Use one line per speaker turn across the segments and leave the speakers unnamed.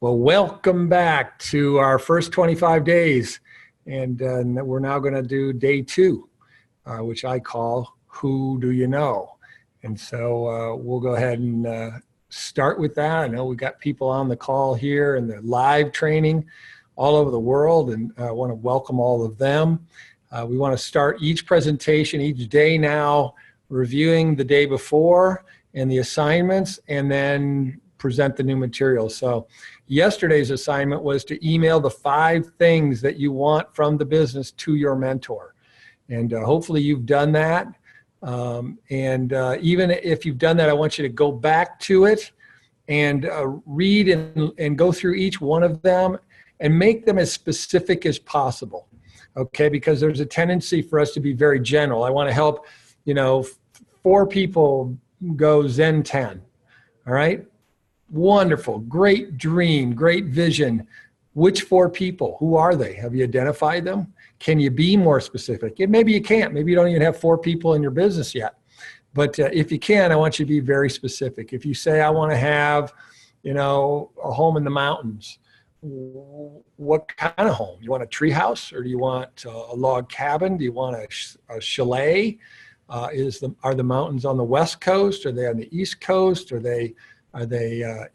Well, welcome back to our first 25 days. And we're now going to do day two, which I call Who Do You Know? And so we'll go ahead and start with that. I know we got people on the call here and the live training all over the world, and I want to welcome all of them. We want to start each presentation each day now, reviewing the day before and the assignments, and then present the new material. So yesterday's assignment was to email the 5 things that you want from the business to your mentor. And hopefully you've done that. Even if you've done that, I want you to go back to it and read and go through each one of them and make them as specific as possible. Okay, because there's a tendency for us to be very general. I want to help, 4 people go Zen 10. All right. Wonderful. Great dream. Great vision. Which 4 people? Who are they? Have you identified them? Can you be more specific? And maybe you can't. Maybe you don't even have 4 people in your business yet. But if you can, I want you to be very specific. If you say, I want to have, a home in the mountains, what kind of home? You want a tree house, or do you want a log cabin? Do you want a chalet? Are the mountains on the West Coast? Are they on the East Coast? Are they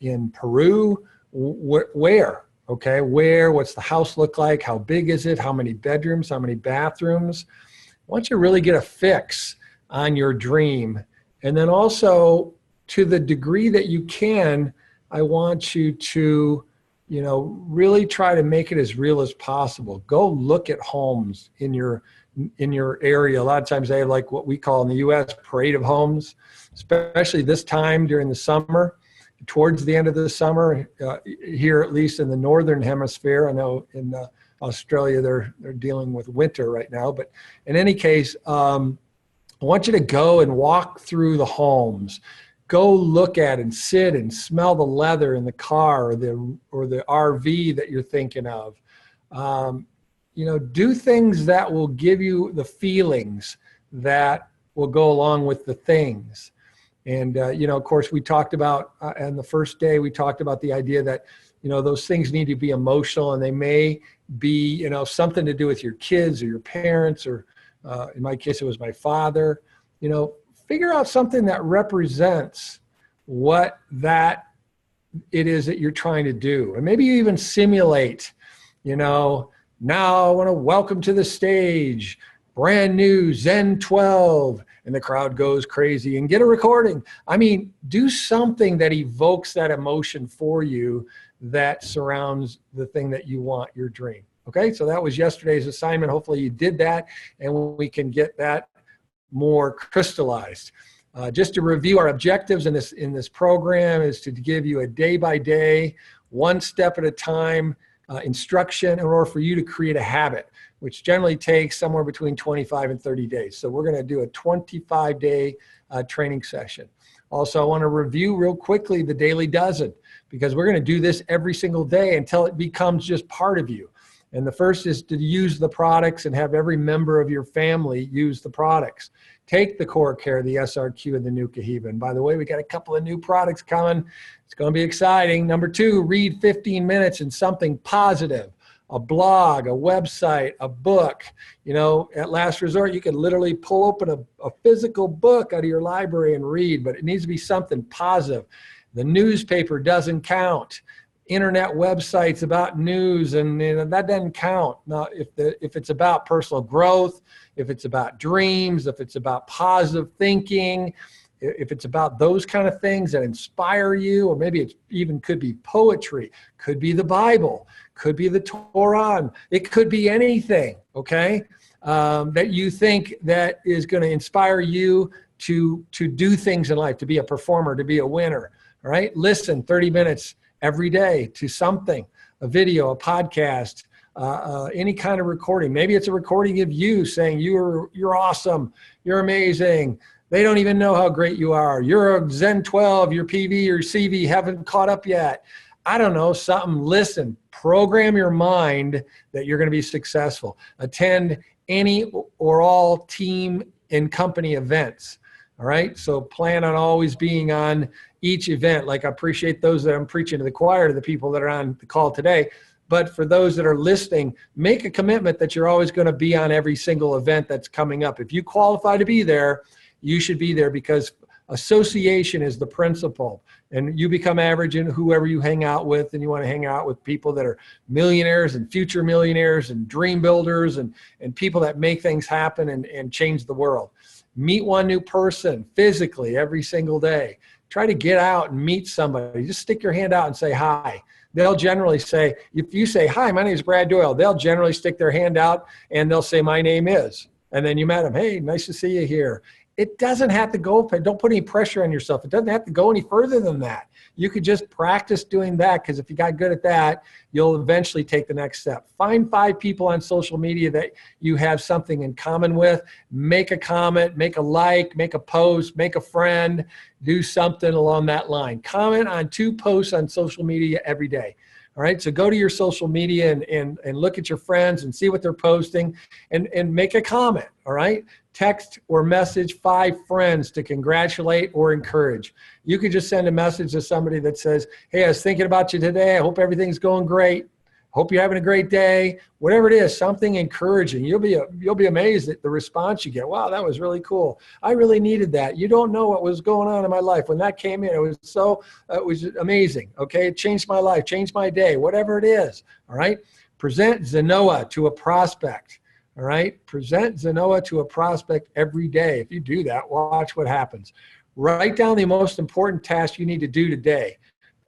in Peru? Where? Okay, where? What's the house look like? How big is it? How many bedrooms? How many bathrooms? I want you to really get a fix on your dream. And then also, to the degree that you can, I want you to, really try to make it as real as possible. Go look at homes in your area. A lot of times they have like what we call in the U.S. parade of homes, especially this time during the summer. Towards the end of the summer, here at least in the northern hemisphere. I know in Australia they're dealing with winter right now, but in any case, I want you to go and walk through the homes. Go look at and sit and smell the leather in the car or the RV that you're thinking of. Do things that will give you the feelings that will go along with the things. And, of course, we talked about, on the first day, we talked about the idea that, those things need to be emotional, and they may be, something to do with your kids or your parents, or in my case, it was my father. Figure out something that represents what that it is that you're trying to do. And maybe you even simulate, now I want to welcome to the stage, brand new Zen 12. And the crowd goes crazy, and get a recording. I mean, do something that evokes that emotion for you that surrounds the thing that you want, your dream. Okay, so that was yesterday's assignment. Hopefully you did that, and we can get that more crystallized. Just to review, our objectives in this program is to give you a day-by-day, one step at a time instruction in order for you to create a habit, which generally takes somewhere between 25 and 30 days. So we're going to do a 25-day training session. Also, I want to review real quickly the Daily Dozen, because we're going to do this every single day until it becomes just part of you. And the first is to use the products and have every member of your family use the products. Take the Core Care, the SRQ, and the new Cohiba. And by the way, we got a couple of new products coming. It's going to be exciting. Number 2, read 15 minutes in something positive. A blog, a website, a book. At last resort, you can literally pull open a physical book out of your library and read, but it needs to be something positive. The newspaper doesn't count. Internet websites about news, and that doesn't count. Now, if it's about personal growth, if it's about dreams, if it's about positive thinking, if it's about those kind of things that inspire you, or maybe it even could be poetry, could be the Bible, could be the Torah, it could be anything, okay, that you think that is going to inspire you to do things in life, to be a performer, to be a winner, all right? Listen 30 minutes every day to something, a video, a podcast, any kind of recording. Maybe it's a recording of you saying you're awesome, you're amazing. They don't even know how great you are. You're a Zen 12, your PV or CV haven't caught up yet. I don't know, something. Listen, program your mind that you're going to be successful. Attend any or all team and company events. All right. So plan on always being on each event. Like I appreciate those that I'm preaching to the choir, to the people that are on the call today. But for those that are listening, make a commitment that you're always going to be on every single event that's coming up. If you qualify to be there, you should be there, because association is the principle. And you become average in whoever you hang out with, and you want to hang out with people that are millionaires and future millionaires and dream builders and people that make things happen and change the world. Meet one new person physically every single day. Try to get out and meet somebody. Just stick your hand out and say hi. They'll generally say, if you say, hi, my name is Brad Doyle, they'll generally stick their hand out and they'll say, my name is. And then you met them. Hey, nice to see you here. It doesn't have to go, don't put any pressure on yourself. It doesn't have to go any further than that. You could just practice doing that, because if you got good at that, you'll eventually take the next step. Find 5 people on social media that you have something in common with. Make a comment, make a like, make a post, make a friend, do something along that line. Comment on 2 posts on social media every day. All right, so go to your social media and look at your friends and see what they're posting and make a comment, all right? Text or message 5 friends to congratulate or encourage. You could just send a message to somebody that says, hey, I was thinking about you today. I hope everything's going great. Hope you're having a great day. Whatever it is, something encouraging. You'll be amazed at the response you get. Wow, that was really cool. I really needed that. You don't know what was going on in my life. When that came in, it was amazing. Okay, it changed my life, changed my day, whatever it is. All right, present Zenoa to a prospect. All right, present Zenoa to a prospect every day. If you do that, watch what happens. Write down the most important task you need to do today.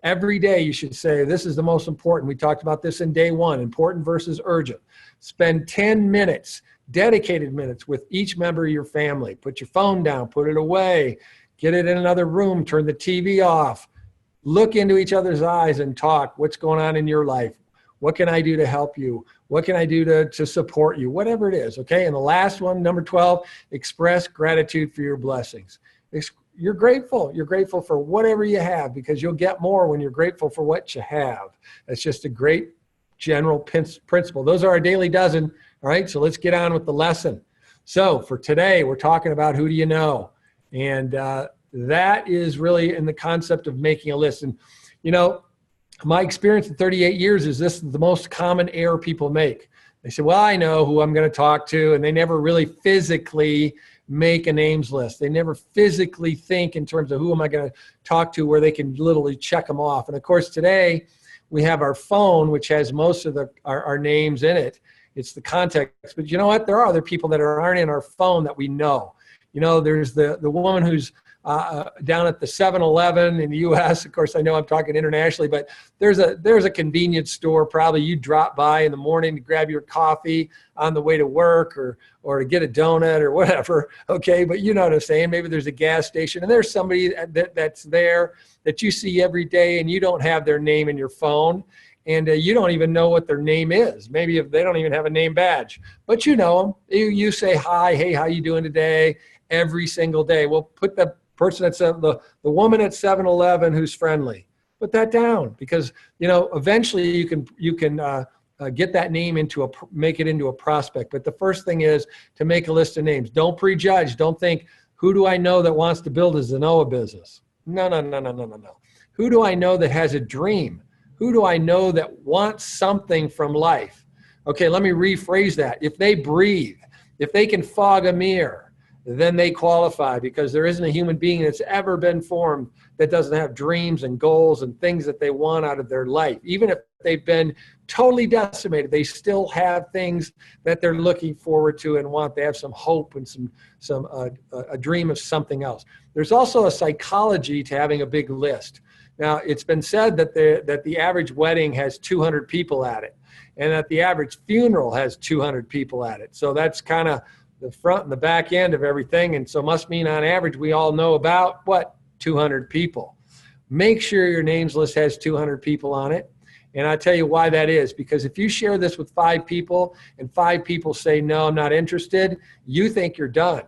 Every day you should say, this is the most important. We talked about this in day 1, important versus urgent. Spend 10 minutes, dedicated minutes with each member of your family. Put your phone down, put it away, get it in another room, turn the TV off. Look into each other's eyes and talk. What's going on in your life? What can I do to help you? What can I do to support you? Whatever it is, okay? And the last one, number 12, express gratitude for your blessings. You're grateful. You're grateful for whatever you have, because you'll get more when you're grateful for what you have. That's just a great general principle. Those are our daily dozen. All right, so let's get on with the lesson. So for today, we're talking about who do you know? And that is really in the concept of making a list. And, you know, my experience in 38 years is this is the most common error people make. They say, well, I know who I'm going to talk to, and they never really physically make a names list. They never physically think in terms of who am I going to talk to, where they can literally check them off. And of course, today we have our phone, which has most of our names in it. It's the context. But you know what? There are other people that aren't in our phone that we know. You know, there's the woman who's down at the 7-Eleven in the U.S. Of course, I know I'm talking internationally, but there's a convenience store probably you drop by in the morning to grab your coffee on the way to work or to get a donut or whatever. Okay, but you know what I'm saying. Maybe there's a gas station and there's somebody that's there that you see every day, and you don't have their name in your phone, and you don't even know what their name is. Maybe if they don't even have a name badge, but you know them. You say hi, hey, how you doing today? Every single day. Well, put the person that's the woman at 7-Eleven who's friendly. Put that down, because you know eventually you can get that name make it into a prospect. But the first thing is to make a list of names. Don't prejudge. Don't think, who do I know that wants to build a Zenoa business? No. Who do I know that has a dream? Who do I know that wants something from life? Okay, let me rephrase that. If they breathe, if they can fog a mirror, then they qualify, because there isn't a human being that's ever been formed that doesn't have dreams and goals and things that they want out of their life. Even if they've been totally decimated, they still have things that they're looking forward to and want. They have some hope and a dream of something else. There's also a psychology to having a big list. Now, it's been said that the average wedding has 200 people at it, and that the average funeral has 200 people at it. So that's kind of the front and the back end of everything. And so must mean on average, we all know about what? 200 people. Make sure your names list has 200 people on it. And I'll tell you why that is, because if you share this with 5 people and 5 people say, no, I'm not interested, you think you're done.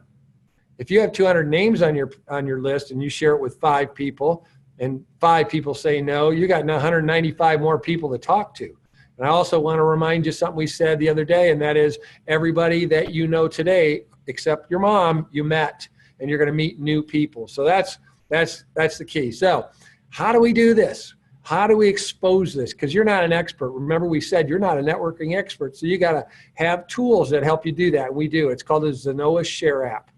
If you have 200 names on your list and you share it with 5 people and 5 people say no, you got 195 more people to talk to. And I also want to remind you something we said the other day, and that is everybody that you know today, except your mom, you met, and you're going to meet new people. So that's That's the key. So how do we do this? How do we expose this? Because you're not an expert. Remember, we said you're not a networking expert. So you got to have tools that help you do that. We do. It's called the Zenoa Share app.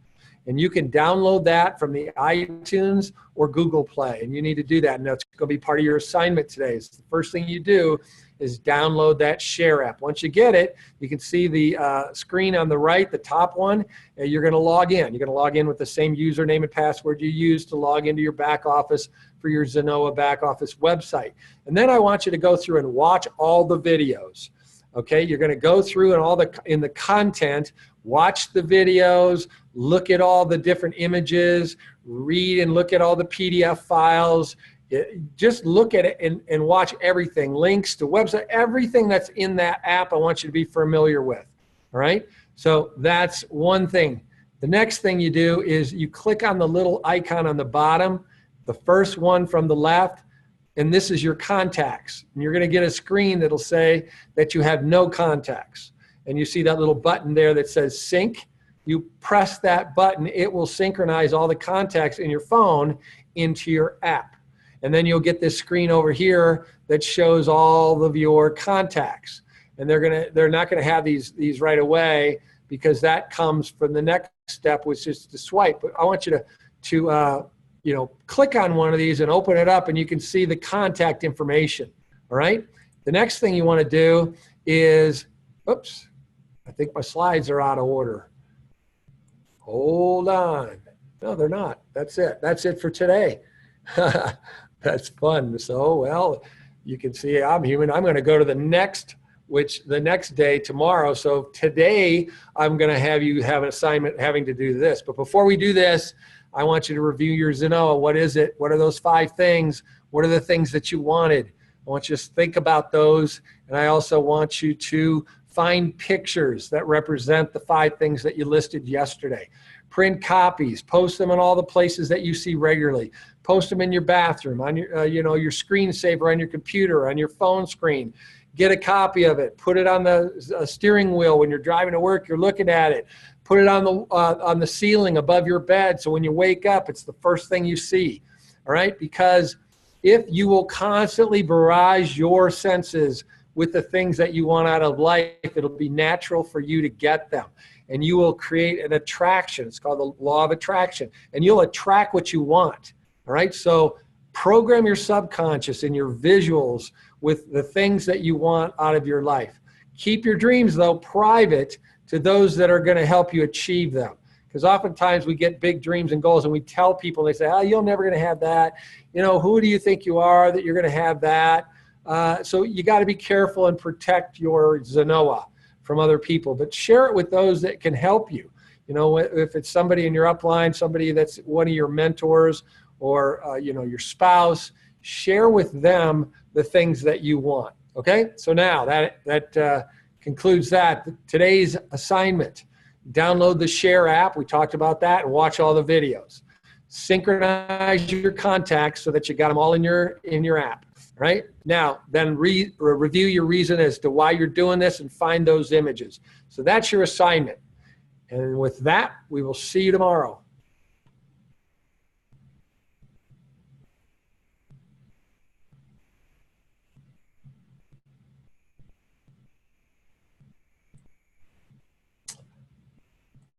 And you can download that from the iTunes or Google Play. And you need to do that. And that's going to be part of your assignment today. So the first thing you do is download that Share app. Once you get it, you can see the screen on the right, the top one. You're going to log in. You're going to log in with the same username and password you use to log into your back office for your Zenoa back office website. And then I want you to go through and watch all the videos. Okay, you're going to go through and in the content, watch the videos, look at all the different images, read and look at all the PDF files. Just look at it and watch everything, links to website, everything that's in that app I want you to be familiar with, all right? So that's one thing. The next thing you do is you click on the little icon on the bottom, the first one from the left, and this is your contacts. And you're going to get a screen that'll say that you have no contacts. And you see that little button there that says sync. You press that button, it will synchronize all the contacts in your phone into your app. And then you'll get this screen over here that shows all of your contacts. And they're not going to have these right away because that comes from the next step, which is to swipe. But I want you to click on one of these and open it up, and you can see the contact information. All right. The next thing you want to do is, oops, I think my slides are out of order. Hold on. No, they're not. That's it. That's it for today. That's fun. So, well, you can see I'm human. I'm going to go to the next day tomorrow. So today I'm going to have you have an assignment having to do this. But before we do this, I want you to review your Zenoa. What is it? What are those 5 things? What are the things that you wanted? I want you to think about those. And I also want you to find pictures that represent the 5 things that you listed yesterday. Print copies, post them in all the places that you see regularly. Post them in your bathroom, on your, your screensaver on your computer, on your phone screen. Get a copy of it. Put it on the steering wheel when you're driving to work. You're looking at it. Put it on the ceiling above your bed, so when you wake up, it's the first thing you see. All right, because if you will constantly barrage your senses with the things that you want out of life, it'll be natural for you to get them. And you will create an attraction. It's called the law of attraction. And you'll attract what you want. All right, so program your subconscious and your visuals with the things that you want out of your life. Keep your dreams, though, private to those that are going to help you achieve them. Because oftentimes we get big dreams and goals and we tell people, they say, oh, you're never going to have that. Who do you think you are that you're going to have that? So you got to be careful and protect your Zenoa from other people, but share it with those that can help you. If it's somebody in your upline, somebody that's one of your mentors, or your spouse, share with them the things that you want. Okay, so now that concludes today's assignment. Download the Share app. We talked about that, and watch all the videos. Synchronize your contacts so that you got them all in your app. Right now, then review your reason as to why you're doing this and find those images. So that's your assignment. And with that, we will see you tomorrow.